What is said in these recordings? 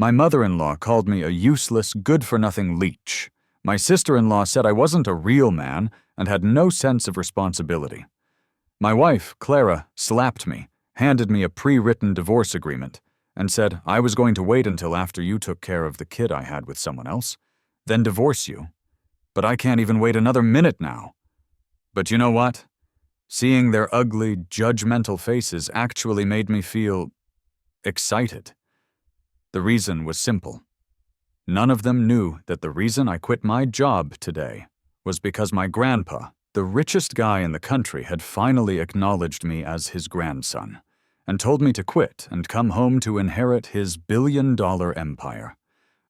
My mother-in-law called me a useless, good-for-nothing leech. My sister-in-law said I wasn't a real man and had no sense of responsibility. My wife, Clara, slapped me, handed me a pre-written divorce agreement, and said I was going to wait until after you took care of the kid I had with someone else, then divorce you. But I can't even wait another minute now. But you know what? Seeing their ugly, judgmental faces actually made me feel excited. The reason was simple. None of them knew that the reason I quit my job today was because my grandpa, the richest guy in the country, had finally acknowledged me as his grandson and told me to quit and come home to inherit his billion-dollar empire.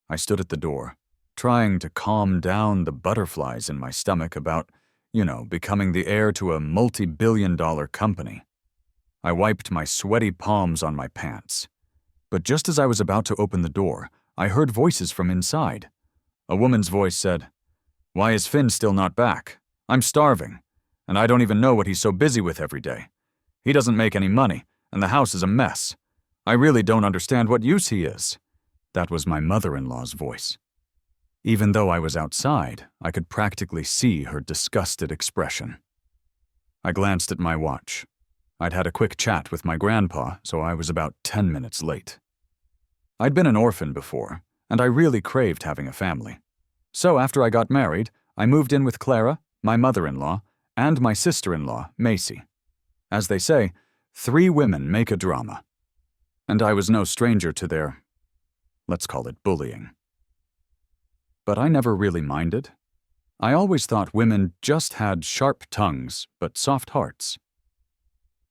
I stood at the door, trying to calm down the butterflies in my stomach about, becoming the heir to a multi-billion-dollar company. I wiped my sweaty palms on my pants. But just as I was about to open the door, I heard voices from inside. A woman's voice said, "Why is Finn still not back? I'm starving, and I don't even know what he's so busy with every day. He doesn't make any money, and the house is a mess. I really don't understand what use he is." That was my mother-in-law's voice. Even though I was outside, I could practically see her disgusted expression. I glanced at my watch. I'd had a quick chat with my grandpa, so I was about 10 minutes late. I'd been an orphan before, and I really craved having a family. So after I got married, I moved in with Clara, my mother-in-law, and my sister-in-law, Macy. As they say, 3 women make a drama. And I was no stranger to their, let's call it bullying. But I never really minded. I always thought women just had sharp tongues, but soft hearts.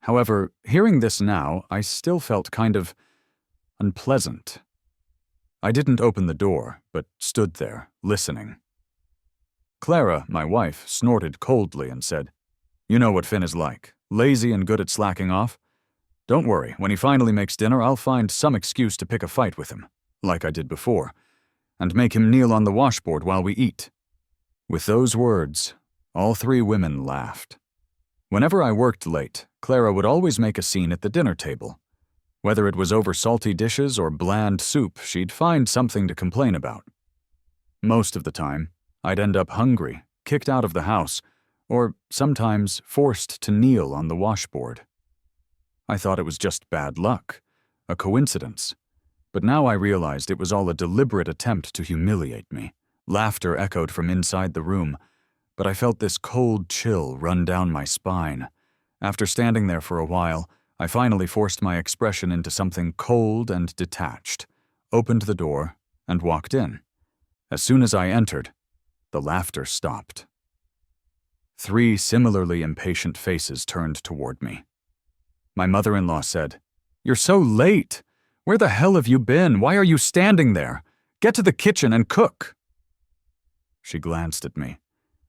However, hearing this now, I still felt kind of unpleasant. I didn't open the door, but stood there, listening. Clara, my wife, snorted coldly and said, "You know what Finn is like, lazy and good at slacking off. Don't worry, when he finally makes dinner, I'll find some excuse to pick a fight with him, like I did before, and make him kneel on the washboard while we eat." With those words, all 3 women laughed. Whenever I worked late, Clara would always make a scene at the dinner table. Whether it was over salty dishes or bland soup, she'd find something to complain about. Most of the time, I'd end up hungry, kicked out of the house, or sometimes forced to kneel on the washboard. I thought it was just bad luck, a coincidence. But now I realized it was all a deliberate attempt to humiliate me. Laughter echoed from inside the room, but I felt this cold chill run down my spine. After standing there for a while, I finally forced my expression into something cold and detached, opened the door, and walked in. As soon as I entered, the laughter stopped. 3 similarly impatient faces turned toward me. My mother-in-law said, "You're so late. Where the hell have you been? Why are you standing there? Get to the kitchen and cook." She glanced at me,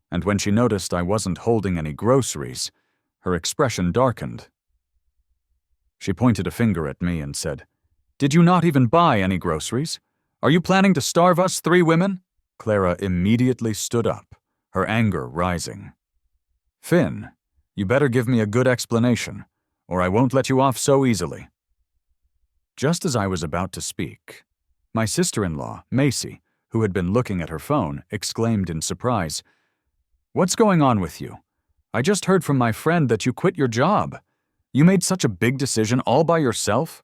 and when she noticed I wasn't holding any groceries, her expression darkened. She pointed a finger at me and said, "Did you not even buy any groceries? Are you planning to starve us 3 women?" Clara immediately stood up, her anger rising. "Finn, you better give me a good explanation, or I won't let you off so easily." Just as I was about to speak, my sister-in-law, Macy, who had been looking at her phone, exclaimed in surprise, "What's going on with you? I just heard from my friend that you quit your job. You made such a big decision all by yourself?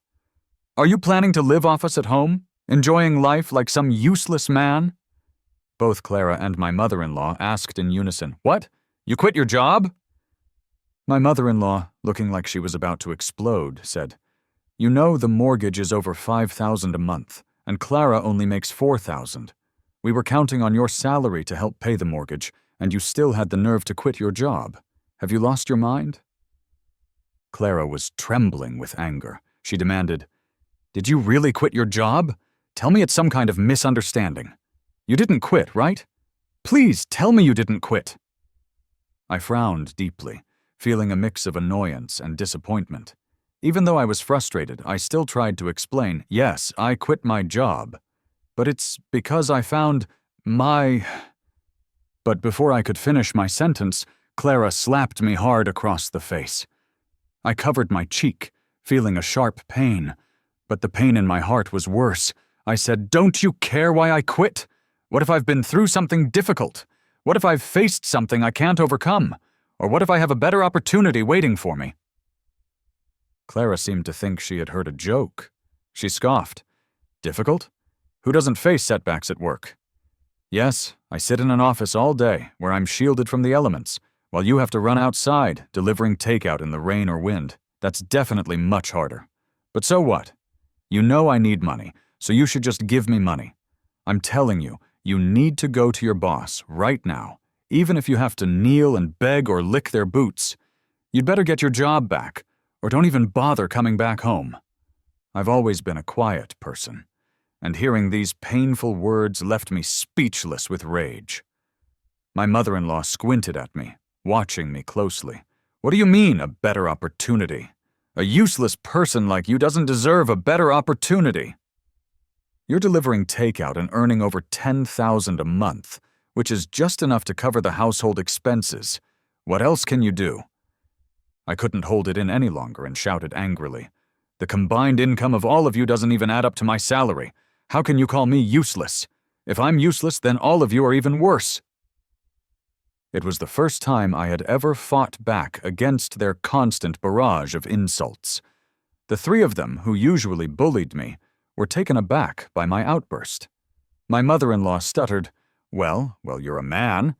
Are you planning to live off us at home, enjoying life like some useless man?" Both Clara and my mother-in-law asked in unison, "What? You quit your job?" My mother-in-law, looking like she was about to explode, said, "You know the mortgage is over $5,000 a month, and Clara only makes $4,000. We were counting on your salary to help pay the mortgage, and you still had the nerve to quit your job. Have you lost your mind?" Clara was trembling with anger. She demanded, "Did you really quit your job? Tell me it's some kind of misunderstanding. You didn't quit, right? Please tell me you didn't quit." I frowned deeply, feeling a mix of annoyance and disappointment. Even though I was frustrated, I still tried to explain, "Yes, I quit my job, but it's because I found my—" But before I could finish my sentence, Clara slapped me hard across the face. I covered my cheek, feeling a sharp pain, but the pain in my heart was worse. I said, "Don't you care why I quit? What if I've been through something difficult? What if I've faced something I can't overcome? Or what if I have a better opportunity waiting for me?" Clara seemed to think she had heard a joke. She scoffed. "Difficult? Who doesn't face setbacks at work?" "Yes, I sit in an office all day where I'm shielded from the elements, while you have to run outside, delivering takeout in the rain or wind. That's definitely much harder. But so what? You know I need money, so you should just give me money. I'm telling you, you need to go to your boss right now, even if you have to kneel and beg or lick their boots. You'd better get your job back, or don't even bother coming back home." I've always been a quiet person, and hearing these painful words left me speechless with rage. My mother-in-law squinted at me, watching me closely. "What do you mean, a better opportunity? A useless person like you doesn't deserve a better opportunity. You're delivering takeout and earning over $10,000 a month, which is just enough to cover the household expenses. What else can you do?" I couldn't hold it in any longer and shouted angrily. "The combined income of all of you doesn't even add up to my salary. How can you call me useless? If I'm useless, then all of you are even worse." It was the first time I had ever fought back against their constant barrage of insults. The three of them, who usually bullied me, were taken aback by my outburst. My mother-in-law stuttered, Well, you're a man.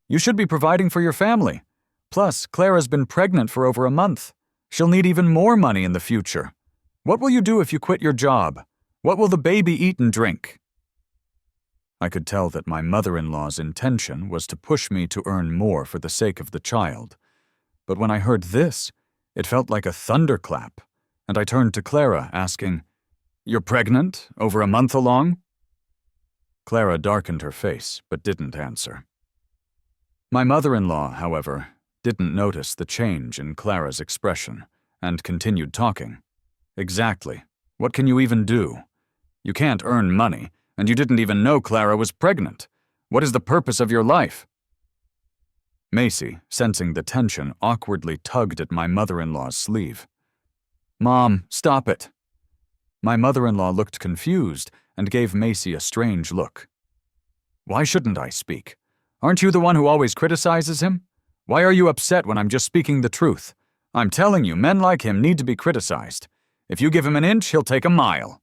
You should be providing for your family. Plus, Clara's been pregnant for over a month. She'll need even more money in the future. What will you do if you quit your job? What will the baby eat and drink?" I could tell that my mother-in-law's intention was to push me to earn more for the sake of the child. But when I heard this, it felt like a thunderclap, and I turned to Clara, asking, "You're pregnant, over a month along?" Clara darkened her face, but didn't answer. My mother-in-law, however, didn't notice the change in Clara's expression, and continued talking. "Exactly. What can you even do? You can't earn money, and you didn't even know Clara was pregnant. What is the purpose of your life?" Macy, sensing the tension, awkwardly tugged at my mother-in-law's sleeve. "Mom, stop it." My mother-in-law looked confused and gave Macy a strange look. "Why shouldn't I speak? Aren't you the one who always criticizes him? Why are you upset when I'm just speaking the truth? I'm telling you, men like him need to be criticized. If you give him an inch, he'll take a mile."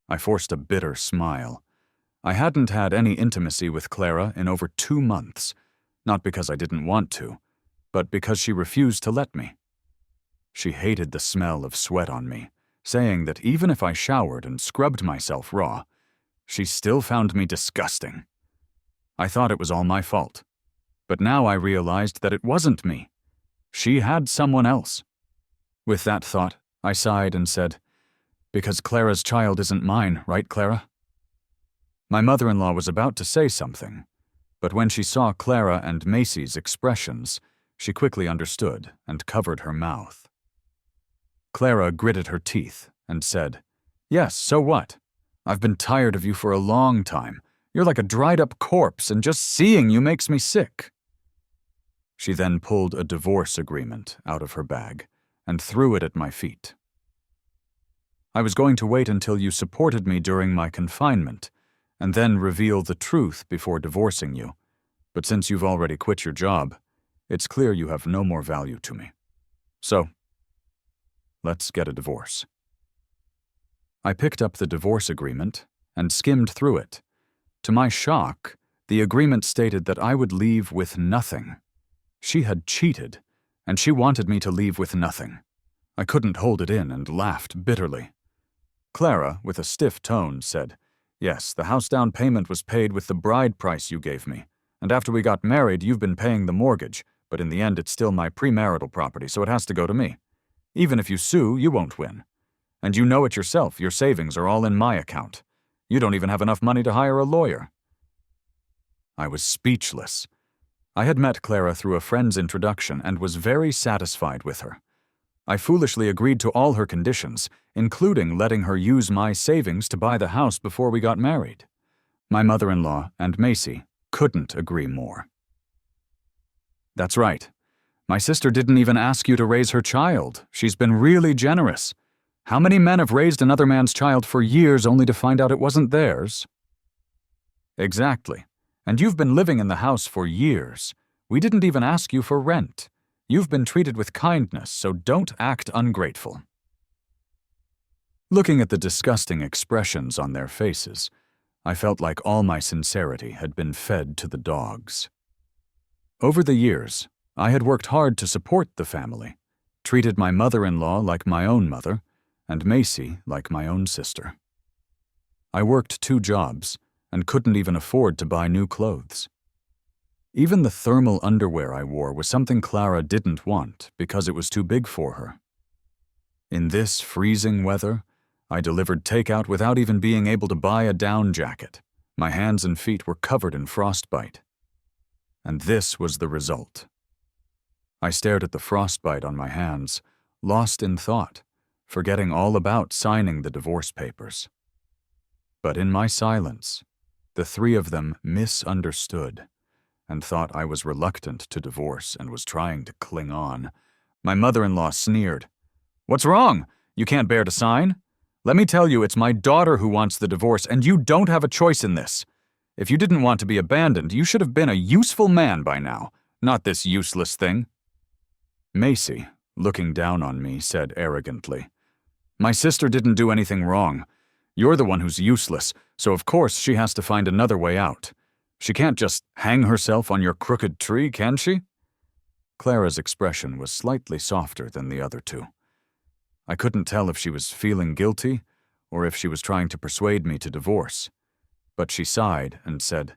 I forced a bitter smile. I hadn't had any intimacy with Clara in over 2 months, not because I didn't want to, but because she refused to let me. She hated the smell of sweat on me, saying that even if I showered and scrubbed myself raw, she still found me disgusting. I thought it was all my fault, but now I realized that it wasn't me. She had someone else. With that thought, I sighed and said, "Because Clara's child isn't mine, right, Clara?" My mother-in-law was about to say something, but when she saw Clara and Macy's expressions, she quickly understood and covered her mouth. Clara gritted her teeth and said, "Yes, so what? I've been tired of you for a long time. You're like a dried-up corpse, and just seeing you makes me sick." She then pulled a divorce agreement out of her bag and threw it at my feet. "I was going to wait until you supported me during my confinement, and then reveal the truth before divorcing you. But since you've already quit your job, it's clear you have no more value to me. So, let's get a divorce." I picked up the divorce agreement and skimmed through it. To my shock, the agreement stated that I would leave with nothing. She had cheated, and she wanted me to leave with nothing. I couldn't hold it in and laughed bitterly. Clara, with a stiff tone, said, "Yes, the house down payment was paid with the bride price you gave me, and after we got married, you've been paying the mortgage, but in the end it's still my premarital property, so it has to go to me. Even if you sue, you won't win. And you know it yourself, your savings are all in my account. You don't even have enough money to hire a lawyer." I was speechless. I had met Clara through a friend's introduction and was very satisfied with her. I foolishly agreed to all her conditions, including letting her use my savings to buy the house before we got married. My mother-in-law and Macy couldn't agree more. "That's right. My sister didn't even ask you to raise her child. She's been really generous. How many men have raised another man's child for years only to find out it wasn't theirs? Exactly. And you've been living in the house for years. We didn't even ask you for rent. You've been treated with kindness, so don't act ungrateful. Looking at the disgusting expressions on their faces, I felt like all my sincerity had been fed to the dogs. Over the years, I had worked hard to support the family, treated my mother-in-law like my own mother, and Macy like my own sister. I worked 2 jobs and couldn't even afford to buy new clothes. Even the thermal underwear I wore was something Clara didn't want because it was too big for her. In this freezing weather, I delivered takeout without even being able to buy a down jacket. My hands and feet were covered in frostbite. And this was the result. I stared at the frostbite on my hands, lost in thought, forgetting all about signing the divorce papers. But in my silence, the 3 of them misunderstood and thought I was reluctant to divorce and was trying to cling on. My mother-in-law sneered. "What's wrong? You can't bear to sign? Let me tell you, it's my daughter who wants the divorce, and you don't have a choice in this. If you didn't want to be abandoned, you should have been a useful man by now, not this useless thing." Macy, looking down on me, said arrogantly, "My sister didn't do anything wrong. You're the one who's useless, so of course she has to find another way out. She can't just hang herself on your crooked tree, can she?" Clara's expression was slightly softer than the other 2. I couldn't tell if she was feeling guilty or if she was trying to persuade me to divorce. But she sighed and said,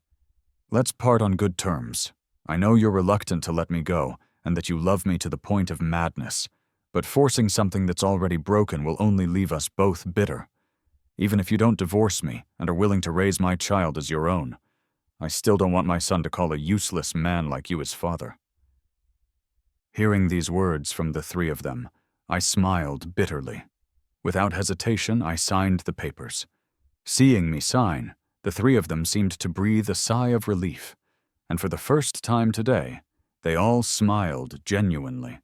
"Let's part on good terms. I know you're reluctant to let me go and that you love me to the point of madness, but forcing something that's already broken will only leave us both bitter. Even if you don't divorce me and are willing to raise my child as your own, I still don't want my son to call a useless man like you his father." Hearing these words from the 3 of them, I smiled bitterly. Without hesitation, I signed the papers. Seeing me sign, the 3 of them seemed to breathe a sigh of relief, and for the first time today, they all smiled genuinely.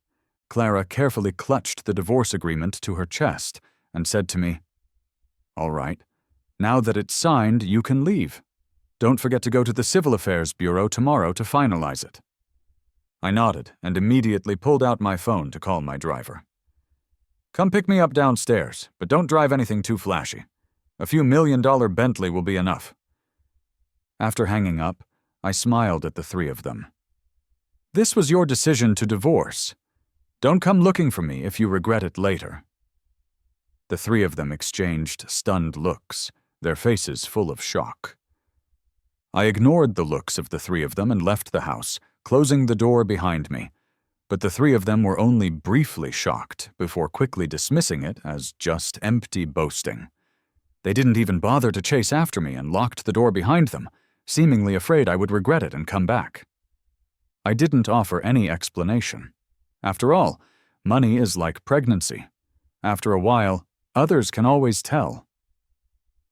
Clara carefully clutched the divorce agreement to her chest and said to me, "All right, now that it's signed, you can leave. Don't forget to go to the Civil Affairs Bureau tomorrow to finalize it." I nodded and immediately pulled out my phone to call my driver. "Come pick me up downstairs, but don't drive anything too flashy. A few $1 million Bentley will be enough." After hanging up, I smiled at the 3 of them. "This was your decision to divorce. Don't come looking for me if you regret it later." The 3 of them exchanged stunned looks, their faces full of shock. I ignored the looks of the 3 of them and left the house, closing the door behind me. But the 3 of them were only briefly shocked before quickly dismissing it as just empty boasting. They didn't even bother to chase after me and locked the door behind them, seemingly afraid I would regret it and come back. I didn't offer any explanation. After all, money is like pregnancy. After a while, others can always tell.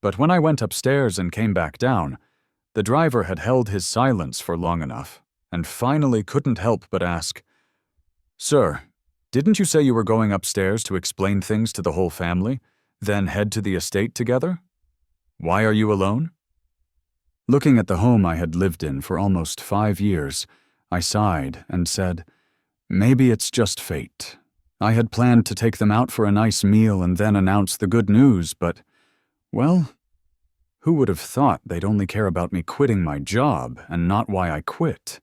But when I went upstairs and came back down, the driver had held his silence for long enough and finally couldn't help but ask, "Sir, didn't you say you were going upstairs to explain things to the whole family, then head to the estate together? Why are you alone?" Looking at the home I had lived in for almost 5 years, I sighed and said, "Maybe it's just fate. I had planned to take them out for a nice meal and then announce the good news, but, well, who would have thought they'd only care about me quitting my job and not why I quit?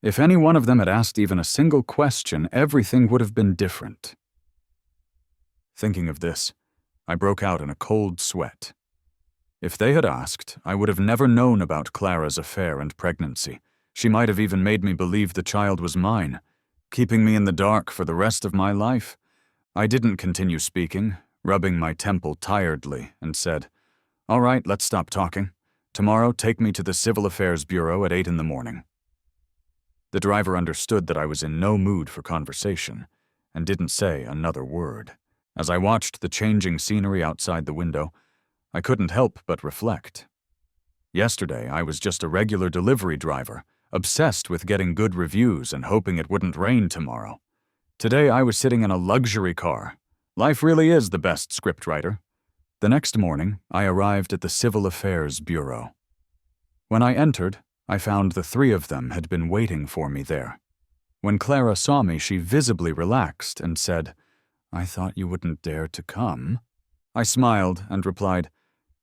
If any one of them had asked even a single question, everything would have been different." Thinking of this, I broke out in a cold sweat. If they had asked, I would have never known about Clara's affair and pregnancy. She might have even made me believe the child was mine, keeping me in the dark for the rest of my life. I didn't continue speaking, rubbing my temple tiredly, and said, "All right, let's stop talking. Tomorrow, take me to the Civil Affairs Bureau at 8 in the morning." The driver understood that I was in no mood for conversation and didn't say another word. As I watched the changing scenery outside the window, I couldn't help but reflect. Yesterday, I was just a regular delivery driver, obsessed with getting good reviews and hoping it wouldn't rain tomorrow. Today, I was sitting in a luxury car, Life really is the best scriptwriter. The next morning, I arrived at the Civil Affairs Bureau. When I entered, I found the three of them had been waiting for me there. When Clara saw me, she visibly relaxed and said, "I thought you wouldn't dare to come." I smiled and replied,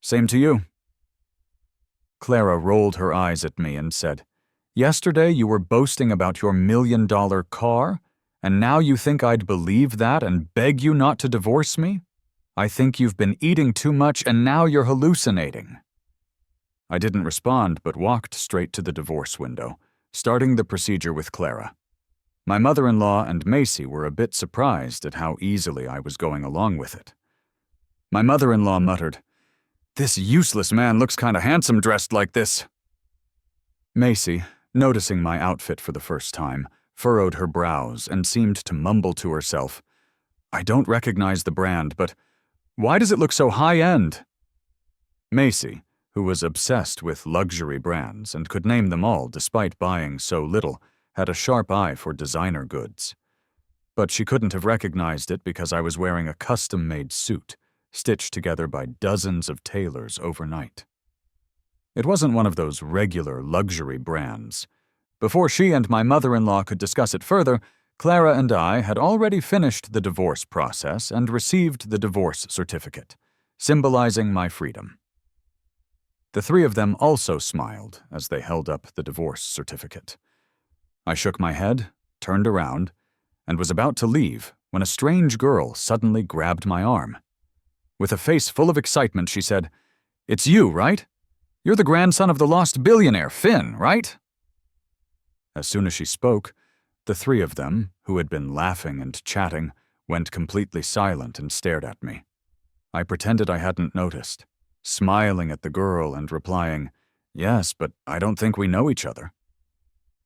"Same to you." Clara rolled her eyes at me and said, "Yesterday you were boasting about your $1,000,000 car, and now you think I'd believe that and beg you not to divorce me? I think you've been eating too much and now you're hallucinating." I didn't respond but walked straight to the divorce window, starting the procedure with Clara. My mother-in-law and Macy were a bit surprised at how easily I was going along with it. My mother-in-law muttered, "This useless man looks kinda handsome dressed like this." Macy, noticing my outfit for the first time, furrowed her brows and seemed to mumble to herself, "I don't recognize the brand, but why does it look so high-end?" Macy, who was obsessed with luxury brands and could name them all despite buying so little, had a sharp eye for designer goods. But she couldn't have recognized it because I was wearing a custom-made suit, stitched together by dozens of tailors overnight. It wasn't one of those regular luxury brands. Before she and my mother-in-law could discuss it further, Clara and I had already finished the divorce process and received the divorce certificate, symbolizing my freedom. The three of them also smiled as they held up the divorce certificate. I shook my head, turned around, and was about to leave when a strange girl suddenly grabbed my arm. With a face full of excitement, she said, "It's you, right? You're the grandson of the lost billionaire, Finn, right?" As soon as she spoke, the three of them, who had been laughing and chatting, went completely silent and stared at me. I pretended I hadn't noticed, smiling at the girl and replying, "Yes, but I don't think we know each other."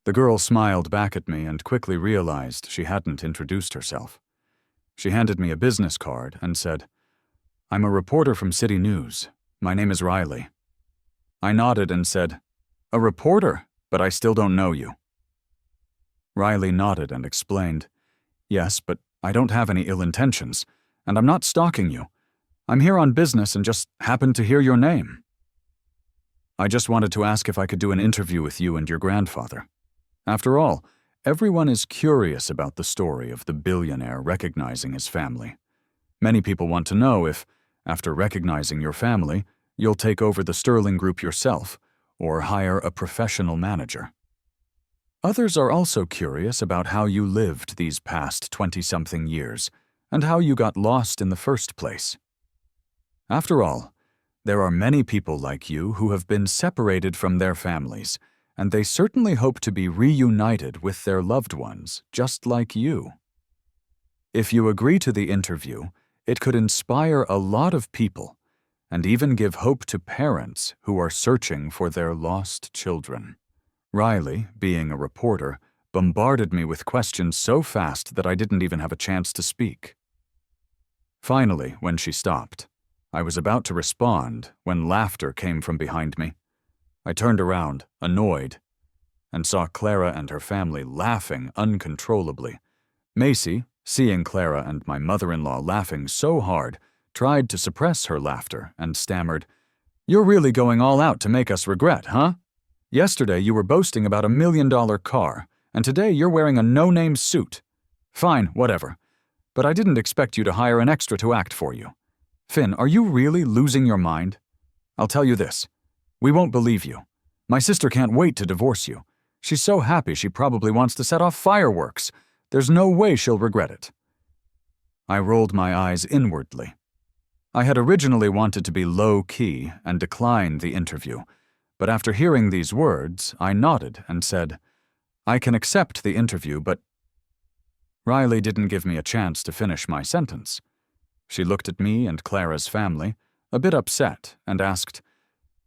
The girl smiled back at me and quickly realized she hadn't introduced herself. She handed me a business card and said, "I'm a reporter from City News. My name is Riley." I nodded and said, "A reporter, but I still don't know you." Riley nodded and explained, "Yes, but I don't have any ill intentions, and I'm not stalking you. I'm here on business and just happened to hear your name. I just wanted to ask if I could do an interview with you and your grandfather. After all, everyone is curious about the story of the billionaire recognizing his family. Many people want to know if, after recognizing your family, you'll take over the Sterling Group yourself or hire a professional manager. Others are also curious about how you lived these past 20-something years and how you got lost in the first place. After all, there are many people like you who have been separated from their families, and they certainly hope to be reunited with their loved ones, just like you. If you agree to the interview, it could inspire a lot of people and even give hope to parents who are searching for their lost children." Riley, being a reporter, bombarded me with questions so fast that I didn't even have a chance to speak. Finally, when she stopped, I was about to respond when laughter came from behind me. I turned around, annoyed, and saw Clara and her family laughing uncontrollably. Macy, seeing Clara and my mother-in-law laughing so hard, tried to suppress her laughter and stammered, "You're really going all out to make us regret, huh? Yesterday you were boasting about a $1,000,000 car, and today you're wearing a no-name suit. Fine, whatever. But I didn't expect you to hire an extra to act for you. Finn, are you really losing your mind? I'll tell you this. We won't believe you. My sister can't wait to divorce you. She's so happy she probably wants to set off fireworks. There's no way she'll regret it." I rolled my eyes inwardly. I had originally wanted to be low-key and decline the interview, but after hearing these words, I nodded and said, "I can accept the interview, but—" Riley didn't give me a chance to finish my sentence. She looked at me and Clara's family, a bit upset, and asked,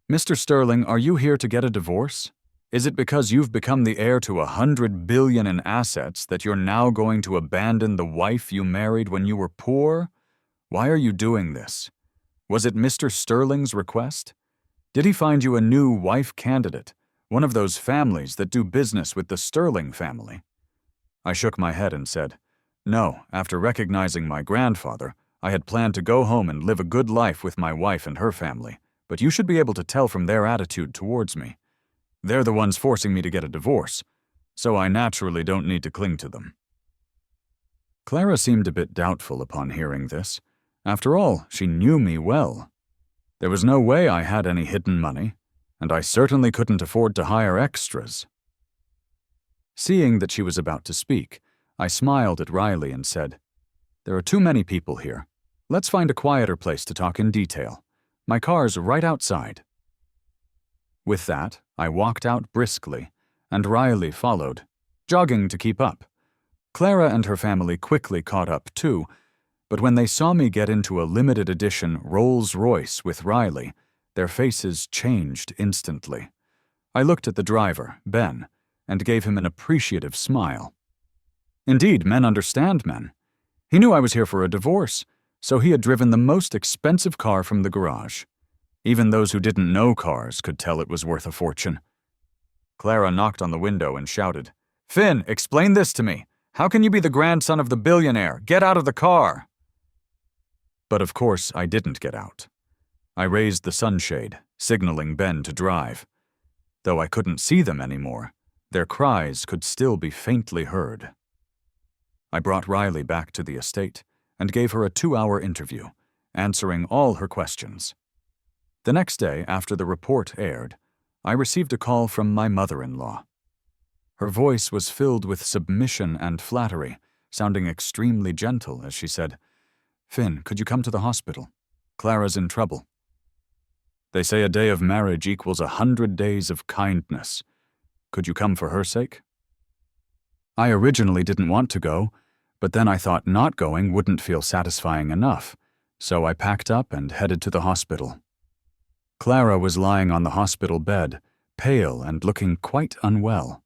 "Mr. Sterling, are you here to get a divorce? Is it because you've become the heir to $100 billion in assets that you're now going to abandon the wife you married when you were poor? Why are you doing this? Was it Mr. Sterling's request? Did he find you a new wife candidate, one of those families that do business with the Sterling family?" I shook my head and said, "No, after recognizing my grandfather, I had planned to go home and live a good life with my wife and her family, but you should be able to tell from their attitude towards me. They're the ones forcing me to get a divorce, so I naturally don't need to cling to them." Clara seemed a bit doubtful upon hearing this. After all, she knew me well. There was no way I had any hidden money, and I certainly couldn't afford to hire extras. Seeing that she was about to speak, I smiled at Riley and said, "There are too many people here. Let's find a quieter place to talk in detail. My car's right outside." With that, I walked out briskly, and Riley followed, jogging to keep up. Clara and her family quickly caught up too, but when they saw me get into a limited edition Rolls-Royce with Riley, their faces changed instantly. I looked at the driver, Ben, and gave him an appreciative smile. Indeed, men understand men. He knew I was here for a divorce, so he had driven the most expensive car from the garage. Even those who didn't know cars could tell it was worth a fortune. Clara knocked on the window and shouted, "Finn, explain this to me. How can you be the grandson of the billionaire? Get out of the car!" But of course, I didn't get out. I raised the sunshade, signaling Ben to drive. Though I couldn't see them anymore, their cries could still be faintly heard. I brought Riley back to the estate and gave her a 2-hour interview, answering all her questions. The next day, after the report aired, I received a call from my mother-in-law. Her voice was filled with submission and flattery, sounding extremely gentle as she said, "Finn, could you come to the hospital? Clara's in trouble. They say a day of marriage equals 100 days of kindness. Could you come for her sake?" I originally didn't want to go, but then I thought not going wouldn't feel satisfying enough, so I packed up and headed to the hospital. Clara was lying on the hospital bed, pale and looking quite unwell.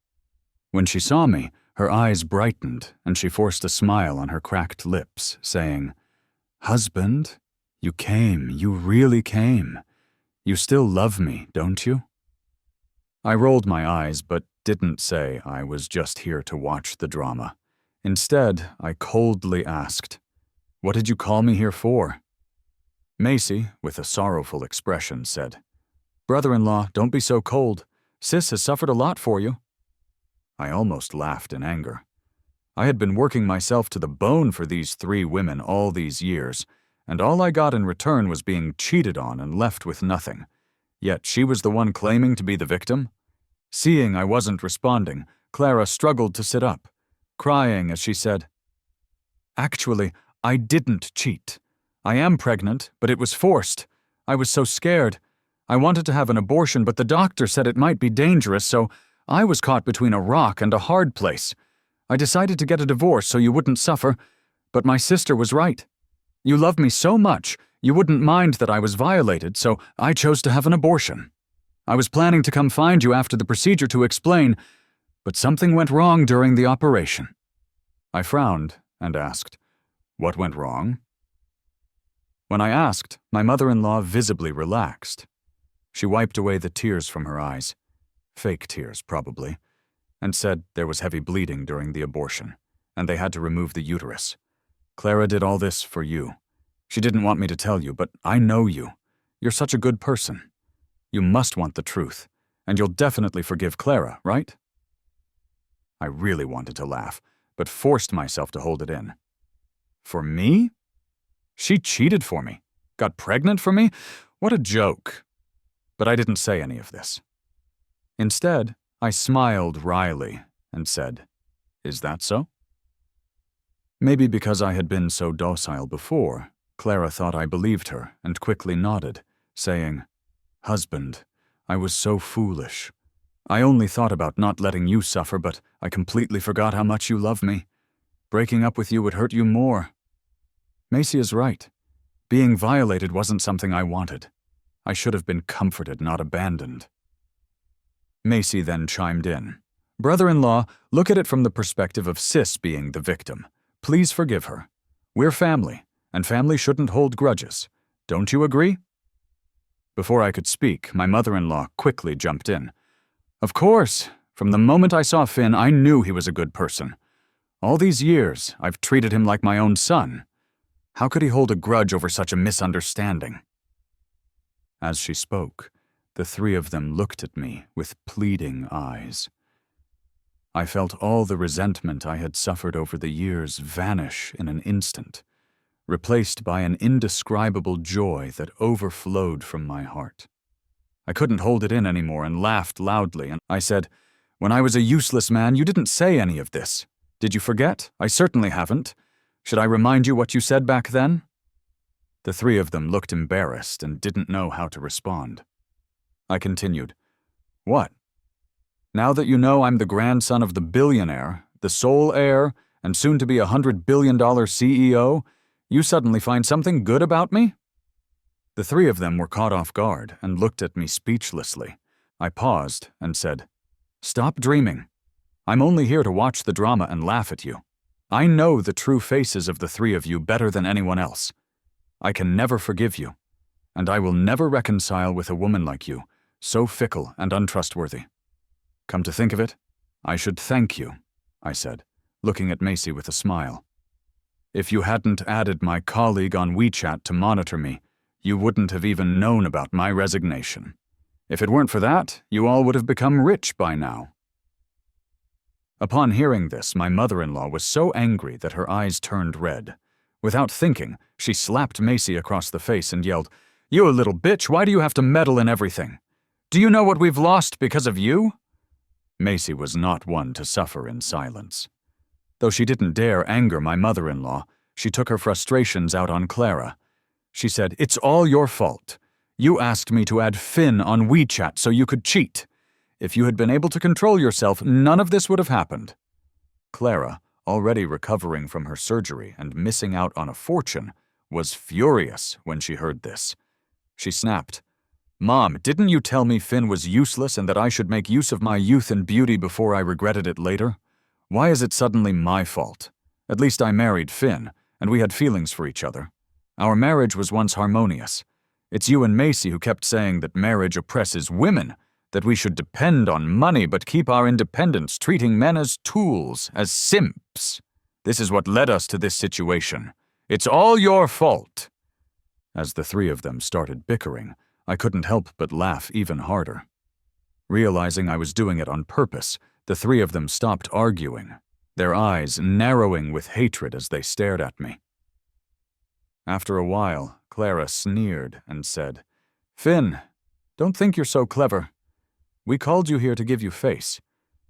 When she saw me, her eyes brightened and she forced a smile on her cracked lips, saying, "Husband, you came, you really came. You still love me, don't you?" I rolled my eyes but didn't say I was just here to watch the drama. Instead, I coldly asked, "What did you call me here for?" Macy, with a sorrowful expression, said, "Brother-in-law, don't be so cold. Sis has suffered a lot for you." I almost laughed in anger. I had been working myself to the bone for these 3 women all these years, and all I got in return was being cheated on and left with nothing. Yet she was the one claiming to be the victim? Seeing I wasn't responding, Clara struggled to sit up, crying as she said, "Actually, I didn't cheat. I am pregnant, but it was forced. I was so scared. I wanted to have an abortion, but the doctor said it might be dangerous, so I was caught between a rock and a hard place. I decided to get a divorce so you wouldn't suffer, but my sister was right. You love me so much, you wouldn't mind that I was violated, so I chose to have an abortion. I was planning to come find you after the procedure to explain, but something went wrong during the operation." I frowned and asked, "What went wrong?" When I asked, my mother-in-law visibly relaxed. She wiped away the tears from her eyes, fake tears probably, and said there was heavy bleeding during the abortion, and they had to remove the uterus. "Clara did all this for you. She didn't want me to tell you, but I know you. You're such a good person. You must want the truth, and you'll definitely forgive Clara, right?" I really wanted to laugh, but forced myself to hold it in. For me? She cheated for me, got pregnant for me? What a joke. But I didn't say any of this. Instead, I smiled wryly and said, "Is that so?" Maybe because I had been so docile before, Clara thought I believed her and quickly nodded, saying, "Husband, I was so foolish. I only thought about not letting you suffer, but I completely forgot how much you love me. Breaking up with you would hurt you more. Macy is right. Being violated wasn't something I wanted. I should have been comforted, not abandoned." Macy then chimed in. "Brother-in-law, look at it from the perspective of Sis being the victim. Please forgive her. We're family, and family shouldn't hold grudges. Don't you agree?" Before I could speak, my mother-in-law quickly jumped in. "Of course. From the moment I saw Finn, I knew he was a good person. All these years, I've treated him like my own son. How could he hold a grudge over such a misunderstanding? As she spoke, the three of them looked at me with pleading eyes. I felt all the resentment I had suffered over the years vanish in an instant, replaced by an indescribable joy that overflowed from my heart. I couldn't hold it in anymore and laughed loudly, and I said, "When I was a useless man, you didn't say any of this. Did you forget? I certainly haven't. Should I remind you what you said back then?" The three of them looked embarrassed and didn't know how to respond. I continued, "What? Now that you know I'm the grandson of the billionaire, the sole heir, and soon to be $100 billion CEO, you suddenly find something good about me?" The three of them were caught off guard and looked at me speechlessly. I paused and said, "Stop dreaming. I'm only here to watch the drama and laugh at you. I know the true faces of the three of you better than anyone else. I can never forgive you, and I will never reconcile with a woman like you, so fickle and untrustworthy. Come to think of it, I should thank you," I said, looking at Macy with a smile. "If you hadn't added my colleague on WeChat to monitor me, you wouldn't have even known about my resignation. If it weren't for that, you all would have become rich by now." Upon hearing this, my mother-in-law was so angry that her eyes turned red. Without thinking, she slapped Macy across the face and yelled, "You little bitch, why do you have to meddle in everything? Do you know what we've lost because of you?" Macy was not one to suffer in silence. Though she didn't dare anger my mother-in-law, she took her frustrations out on Clara. She said, "It's all your fault. You asked me to add Finn on WeChat so you could cheat. If you had been able to control yourself, none of this would have happened." Clara, already recovering from her surgery and missing out on a fortune, was furious when she heard this. She snapped, "Mom, didn't you tell me Finn was useless and that I should make use of my youth and beauty before I regretted it later? Why is it suddenly my fault? At least I married Finn, and we had feelings for each other. Our marriage was once harmonious. It's you and Macy who kept saying that marriage oppresses women, that we should depend on money but keep our independence, treating men as tools, as simps. This is what led us to this situation. It's all your fault." As the three of them started bickering, I couldn't help but laugh even harder. Realizing I was doing it on purpose, the three of them stopped arguing, their eyes narrowing with hatred as they stared at me. After a while, Clara sneered and said, "Finn, don't think you're so clever. We called you here to give you face,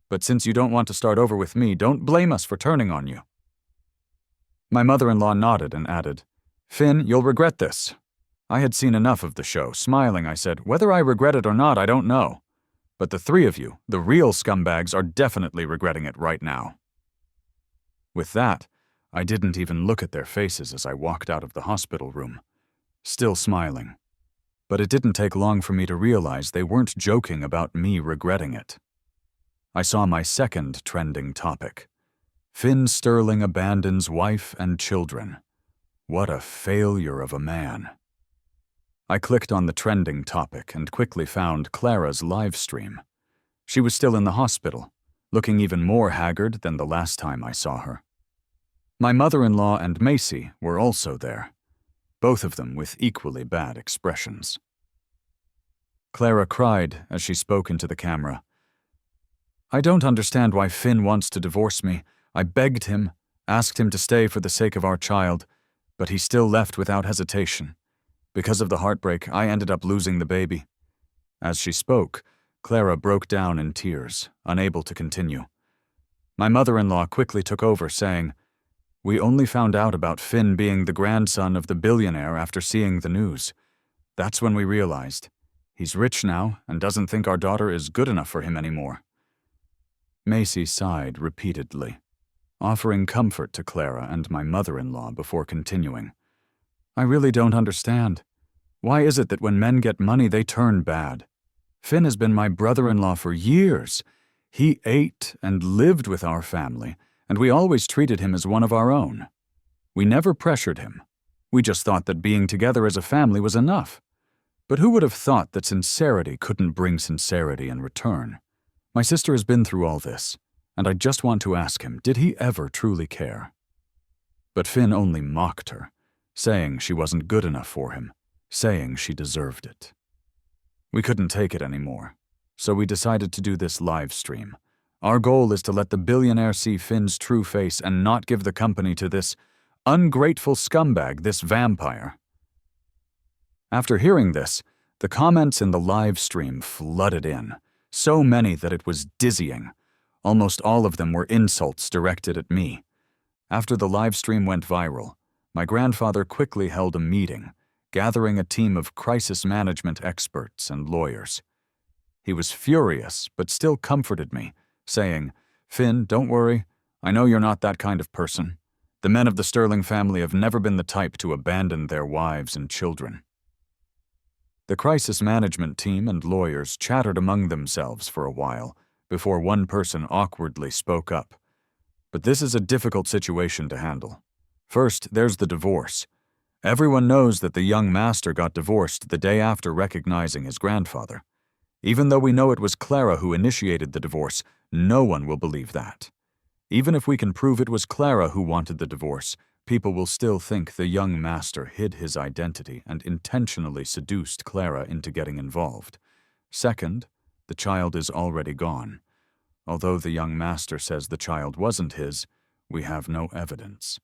but since you don't want to start over with me, don't blame us for turning on you." My mother-in-law nodded and added, "Finn, you'll regret this." I had seen enough of the show. Smiling, I said, "Whether I regret it or not, I don't know. But the three of you, the real scumbags, are definitely regretting it right now." With that, I didn't even look at their faces as I walked out of the hospital room, still smiling. But it didn't take long for me to realize they weren't joking about me regretting it. I saw my second trending topic. Finn Sterling abandons wife and children. What a failure of a man. I clicked on the trending topic and quickly found Clara's live stream. She was still in the hospital, looking even more haggard than the last time I saw her. My mother-in-law and Macy were also there, both of them with equally bad expressions. Clara cried as she spoke into the camera. "I don't understand why Finn wants to divorce me. I begged him, asked him to stay for the sake of our child, but he still left without hesitation. Because of the heartbreak, I ended up losing the baby." As she spoke, Clara broke down in tears, unable to continue. My mother-in-law quickly took over, saying, "We only found out about Finn being the grandson of the billionaire after seeing the news. That's when we realized. He's rich now and doesn't think our daughter is good enough for him anymore." Macy sighed repeatedly, offering comfort to Clara and my mother-in-law before continuing. "I really don't understand. Why is it that when men get money, they turn bad? Finn has been my brother-in-law for years. He ate and lived with our family, and we always treated him as one of our own. We never pressured him. We just thought that being together as a family was enough. But who would have thought that sincerity couldn't bring sincerity in return? My sister has been through all this, and I just want to ask him, did he ever truly care?" But Finn only mocked her, saying she wasn't good enough for him, saying she deserved it. We couldn't take it anymore, so we decided to do this live stream. Our goal is to let the billionaire see Finn's true face and not give the company to this ungrateful scumbag, this vampire. After hearing this, the comments in the live stream flooded in, so many that it was dizzying. Almost all of them were insults directed at me. After the live stream went viral, my grandfather quickly held a meeting, gathering a team of crisis management experts and lawyers. He was furious, but still comforted me, saying, "Finn, don't worry. I know you're not that kind of person. The men of the Sterling family have never been the type to abandon their wives and children." The crisis management team and lawyers chattered among themselves for a while before one person awkwardly spoke up. But this is a difficult situation to handle. First, there's the divorce. Everyone knows that the young master got divorced the day after recognizing his grandfather. Even though we know it was Clara who initiated the divorce, no one will believe that. Even if we can prove it was Clara who wanted the divorce, people will still think the young master hid his identity and intentionally seduced Clara into getting involved. Second, the child is already gone. Although the young master says the child wasn't his, we have no evidence.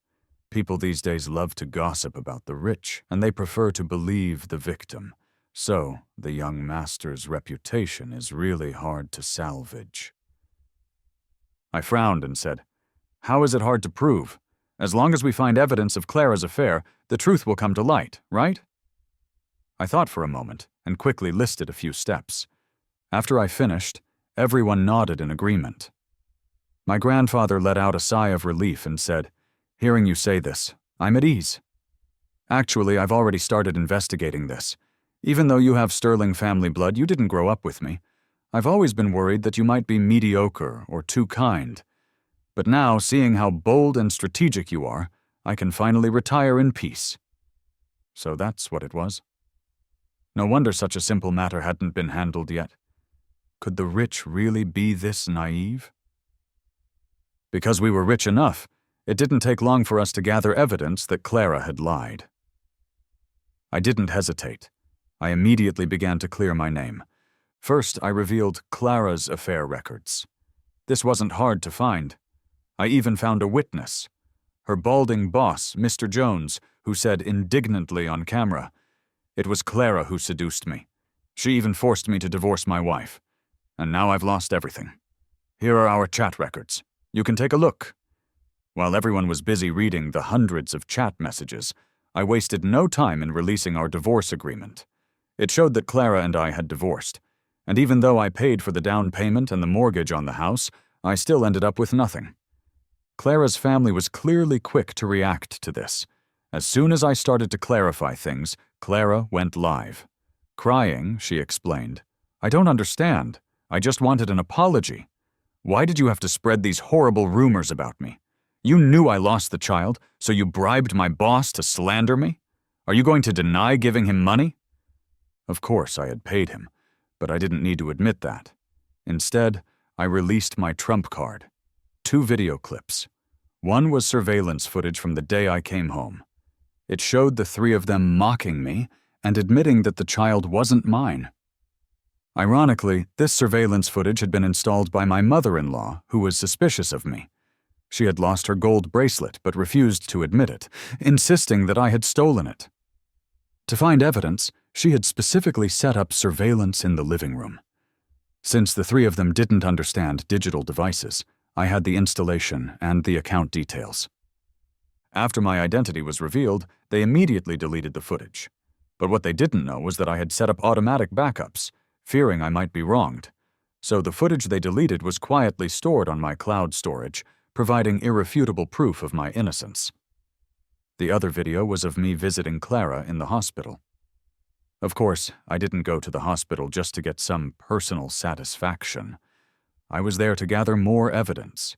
People these days love to gossip about the rich, and they prefer to believe the victim. So, the young master's reputation is really hard to salvage. I frowned and said, "How is it hard to prove? As long as we find evidence of Clara's affair, the truth will come to light, right?" I thought for a moment and quickly listed a few steps. After I finished, everyone nodded in agreement. My grandfather let out a sigh of relief and said, "Hearing you say this, I'm at ease. Actually, I've already started investigating this. Even though you have Sterling family blood, you didn't grow up with me. I've always been worried that you might be mediocre or too kind. But now, seeing how bold and strategic you are, I can finally retire in peace." So that's what it was. No wonder such a simple matter hadn't been handled yet. Could the rich really be this naive? Because we were rich enough, it didn't take long for us to gather evidence that Clara had lied. I didn't hesitate. I immediately began to clear my name. First, I revealed Clara's affair records. This wasn't hard to find. I even found a witness, her balding boss, Mr. Jones, who said indignantly on camera, "It was Clara who seduced me. She even forced me to divorce my wife. And now I've lost everything. Here are our chat records. You can take a look." While everyone was busy reading the hundreds of chat messages, I wasted no time in releasing our divorce agreement. It showed that Clara and I had divorced, and even though I paid for the down payment and the mortgage on the house, I still ended up with nothing. Clara's family was clearly quick to react to this. As soon as I started to clarify things, Clara went live. Crying, she explained, "I don't understand. I just wanted an apology. Why did you have to spread these horrible rumors about me? You knew I lost the child, so you bribed my boss to slander me? Are you going to deny giving him money?" Of course, I had paid him, but I didn't need to admit that. Instead, I released my trump card. 2 video clips. One was surveillance footage from the day I came home. It showed the 3 of them mocking me and admitting that the child wasn't mine. Ironically, this surveillance footage had been installed by my mother-in-law, who was suspicious of me. She had lost her gold bracelet but refused to admit it, insisting that I had stolen it. To find evidence, she had specifically set up surveillance in the living room. Since the 3 of them didn't understand digital devices, I had the installation and the account details. After my identity was revealed, they immediately deleted the footage. But what they didn't know was that I had set up automatic backups, fearing I might be wronged. So the footage they deleted was quietly stored on my cloud storage, providing irrefutable proof of my innocence. The other video was of me visiting Clara in the hospital. Of course, I didn't go to the hospital just to get some personal satisfaction. I was there to gather more evidence.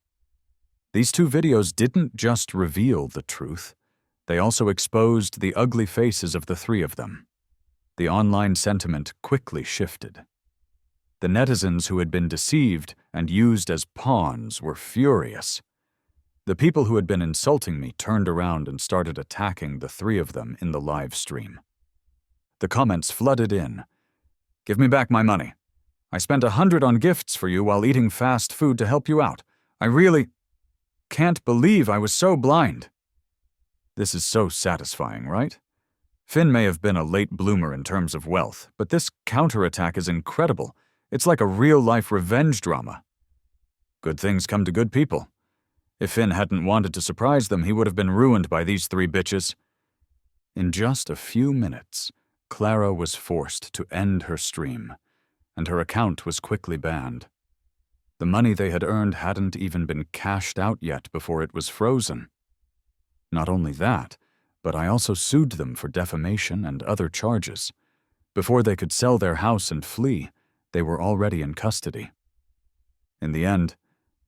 These 2 videos didn't just reveal the truth, they also exposed the ugly faces of the 3 of them. The online sentiment quickly shifted. The netizens who had been deceived and used as pawns were furious. The people who had been insulting me turned around and started attacking the three of them in the live stream. The comments flooded in. "Give me back my money. I spent $100 on gifts for you while eating fast food to help you out. I really can't believe I was so blind." This is so satisfying, right? Finn may have been a late bloomer in terms of wealth, but this counterattack is incredible. It's like a real-life revenge drama. Good things come to good people. If Finn hadn't wanted to surprise them, he would have been ruined by these three bitches. In just a few minutes, Clara was forced to end her stream, and her account was quickly banned. The money they had earned hadn't even been cashed out yet before it was frozen. Not only that, but I also sued them for defamation and other charges. Before they could sell their house and flee, they were already in custody. In the end,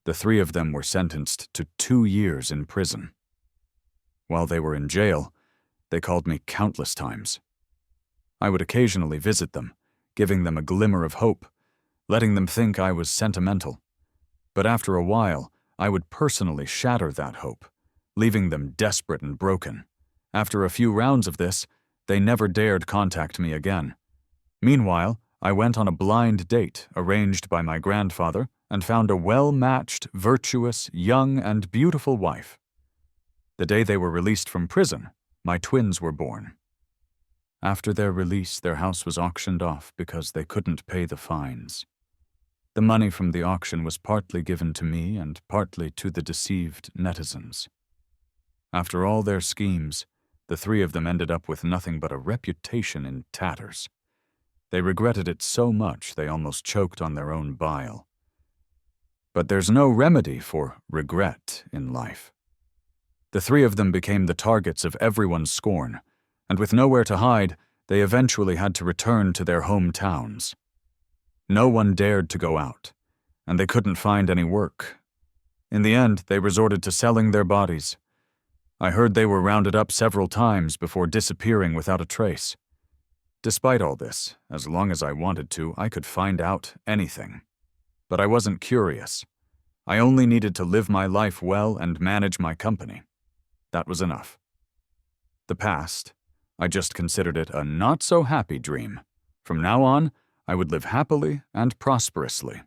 the three of them were sentenced to 2 years in prison. While they were in jail, they called me countless times. I would occasionally visit them, giving them a glimmer of hope, letting them think I was sentimental. But after a while, I would personally shatter that hope, leaving them desperate and broken. After a few rounds of this, they never dared contact me again. Meanwhile, I went on a blind date arranged by my grandfather and found a well-matched, virtuous, young, and beautiful wife. The day they were released from prison, my twins were born. After their release, their house was auctioned off because they couldn't pay the fines. The money from the auction was partly given to me and partly to the deceived netizens. After all their schemes, the three of them ended up with nothing but a reputation in tatters. They regretted it so much they almost choked on their own bile. But there's no remedy for regret in life. The three of them became the targets of everyone's scorn, and with nowhere to hide, they eventually had to return to their hometowns. No one dared to go out, and they couldn't find any work. In the end, they resorted to selling their bodies. I heard they were rounded up several times before disappearing without a trace. Despite all this, as long as I wanted to, I could find out anything. But I wasn't curious. I only needed to live my life well and manage my company. That was enough. The past, I just considered it a not-so-happy dream. From now on, I would live happily and prosperously.